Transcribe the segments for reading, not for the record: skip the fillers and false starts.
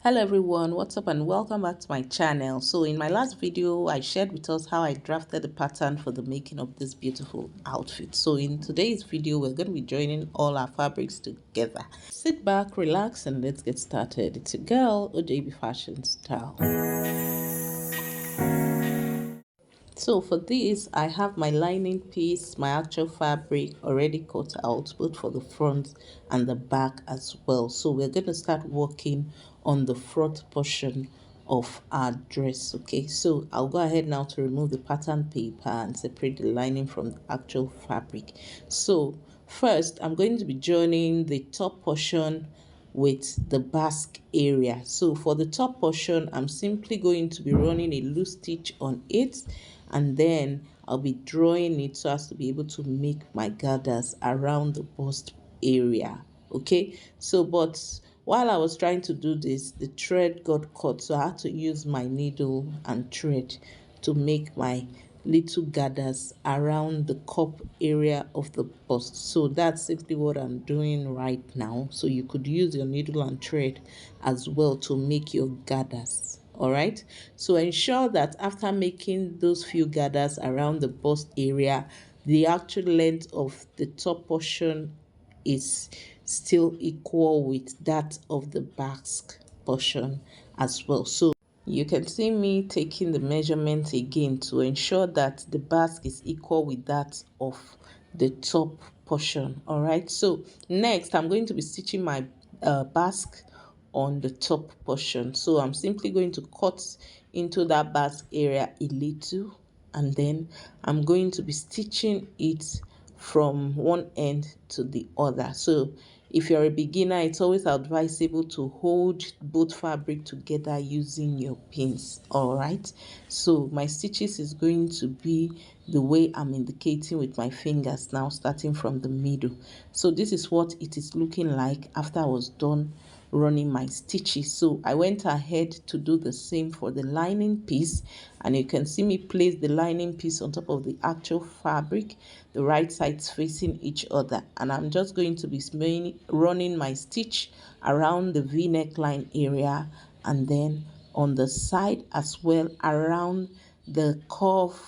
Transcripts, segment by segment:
Hello everyone, what's up and welcome back to my channel. So in my last video I shared with us how I drafted the pattern for the making of this beautiful outfit. So in today's video we're going to be joining all our fabrics together. Sit back, relax, and let's get started. It's your girl OJB Fashion Style. So for this, I have my lining piece, my actual fabric already cut out, both for the front and the back as well. So we're going to start working on the front portion of our dress. Okay, so I'll go ahead now to remove the pattern paper and separate the lining from the actual fabric. So first, I'm going to be joining the top portion with the basque area. So for the top portion, I'm simply going to be running a loose stitch on it, and then I'll be drawing it so as to be able to make my gathers around the bust area. Okay, so but while I was trying to do this, the thread got caught, so I had to use my needle and thread to make my little gathers around the cup area of the bust. So that's simply what I'm doing right now. So you could use your needle and thread as well to make your gathers. All right, so ensure that after making those few gathers around the bust area, the actual length of the top portion is still equal with that of the basque portion as well. So you can see me taking the measurement again to ensure that the basque is equal with that of the top portion. All right, so next I'm going to be stitching my basque on the top portion. So I'm simply going to cut into that basque area a little, and then I'm going to be stitching it from one end to the other. So if you're a beginner, it's always advisable to hold both fabric together using your pins. All right, so my stitches is going to be the way I'm indicating with my fingers now, starting from the middle. So this is what it is looking like after I was done running my stitches. So I went ahead to do the same for the lining piece, and you can see me place the lining piece on top of the actual fabric, the right sides facing each other, and I'm just going to be running my stitch around the v-neck line area, and then on the side as well around the curve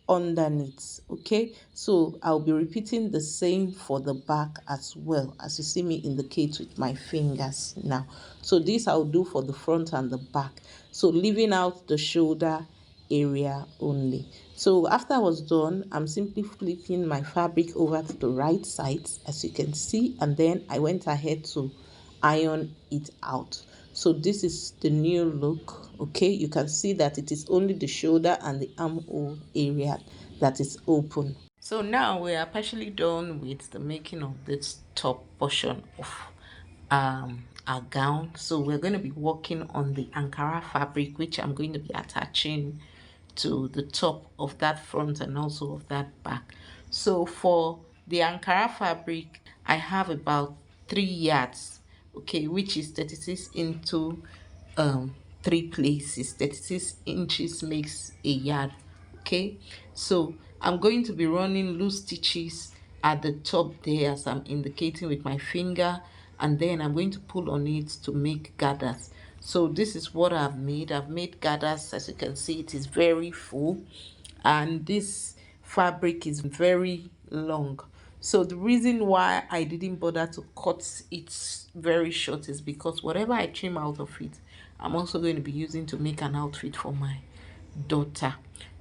underneath. Okay, so I'll be repeating the same for the back as well, as you see me indicate with my fingers now. So this I'll do for the front and the back, so leaving out the shoulder area only. So after I was done, I'm simply flipping my fabric over to the right side, as you can see, and then I went ahead to iron it out. So this is the new look. Okay, you can see that it is only the shoulder and the armhole area that is open. So now we are partially done with the making of this top portion of our gown. So we're going to be working on the Ankara fabric, which I'm going to be attaching to the top of that front and also of that back. So for the Ankara fabric, I have about 3 yards, okay, which is 36 into 3 places. 36 inches makes a yard. Okay, so I'm going to be running loose stitches at the top there, as I'm indicating with my finger, and then I'm going to pull on it to make gathers. So this is what I've made gathers. As you can see, it is very full, and this fabric is very long. So the reason why I didn't bother to cut it very short is because whatever I trim out of it, I'm also going to be using to make an outfit for my daughter.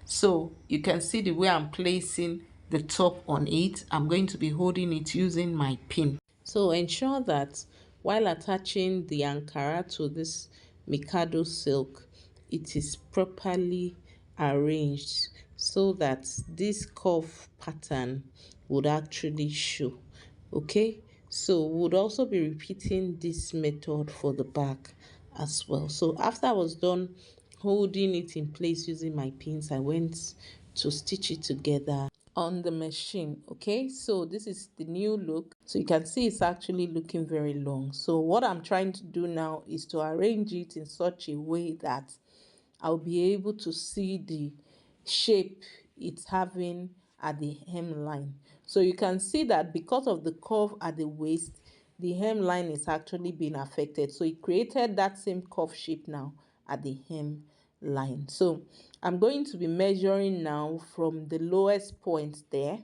So you can see the way I'm placing the top on it. I'm going to be holding it using my pin. So ensure that while attaching the Ankara to this Mikado silk, it is properly arranged so that this curve pattern would actually show. Okay, so we'll also be repeating this method for the back as well. So after I was done holding it in place using my pins, I went to stitch it together on the machine. Okay, so this is the new look. So you can see it's actually looking very long. So what I'm trying to do now is to arrange it in such a way that I'll be able to see the shape it's having at the hemline. So you can see that because of the curve at the waist, the hemline is actually being affected. So it created that same curve shape now at the hem line. So I'm going to be measuring now from the lowest point there,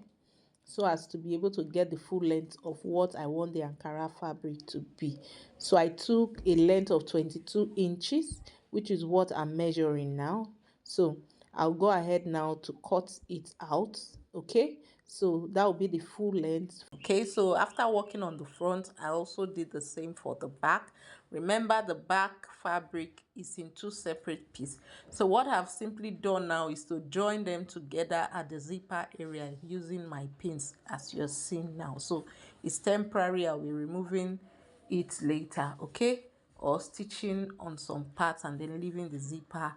so as to be able to get the full length of what I want the Ankara fabric to be. So I took a length of 22 inches, which is what I'm measuring now. So I'll go ahead now to cut it out. Okay, so that will be the full length. Okay, so after working on the front, I also did the same for the back. Remember, the back fabric is in two separate pieces. So what I've simply done now is to join them together at the zipper area using my pins, as you're seeing now. So it's temporary. I'll be removing it later, okay, or stitching on some parts and then leaving the zipper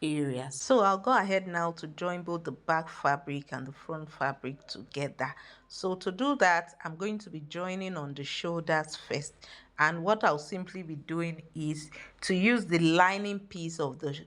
area. So I'll go ahead now to join both the back fabric and the front fabric together. So to do that, I'm going to be joining on the shoulders first, and what I'll simply be doing is to use the lining piece of the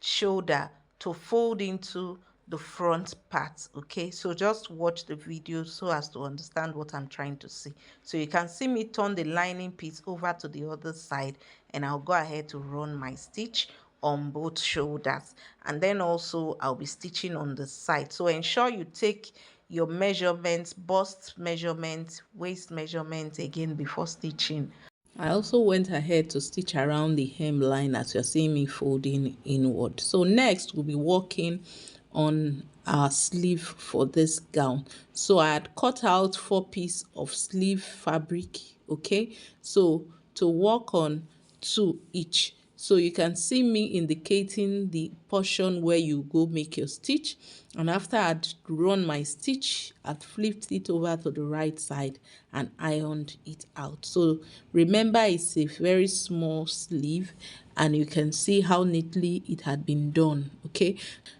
shoulder to fold into the front part. Okay, so just watch the video so as to understand what I'm trying to say. So you can see me turn the lining piece over to the other side, and I'll go ahead to run my stitch on both shoulders, and then also I'll be stitching on the side. So ensure you take your measurements, bust measurements, waist measurements again before stitching. I also went ahead to stitch around the hemline as you're seeing me folding inward. So next we'll be working on our sleeve for this gown. So I had cut out 4 pieces of sleeve fabric. Okay, so to work on 2 each. So you can see me indicating the portion where you go make your stitch, and after I'd run my stitch, I'd flipped it over to the right side and ironed it out. So remember, it's a very small sleeve, and you can see how neatly it had been done. Okay,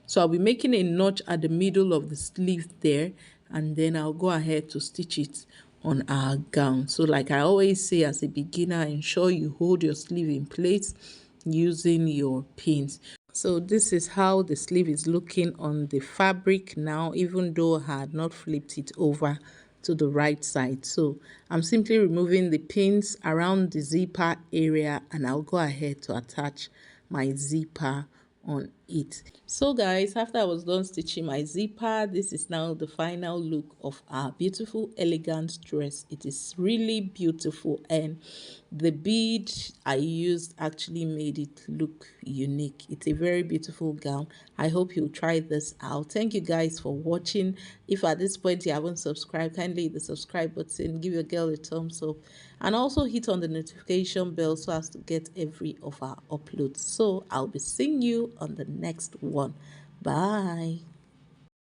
so I'll be making a notch at the middle of the sleeve there, and then I'll go ahead to stitch it on our gown. So like I always say, as a beginner, ensure you hold your sleeve in place using your pins. So this is how the sleeve is looking on the fabric now, even though I had not flipped it over to the right side. So I'm simply removing the pins around the zipper area, and I'll go ahead to attach my zipper on it. So guys, after I was done stitching my zipper, this is now the final look of our beautiful elegant dress. It is really beautiful, and the bead I used actually made it look unique. It's a very beautiful gown. I hope you'll try this out. Thank you guys for watching. If at this point you haven't subscribed, kindly hit the subscribe button, give your girl a thumbs up, and also hit on the notification bell so as to get every of our uploads. So I'll be seeing you on the next one. Bye.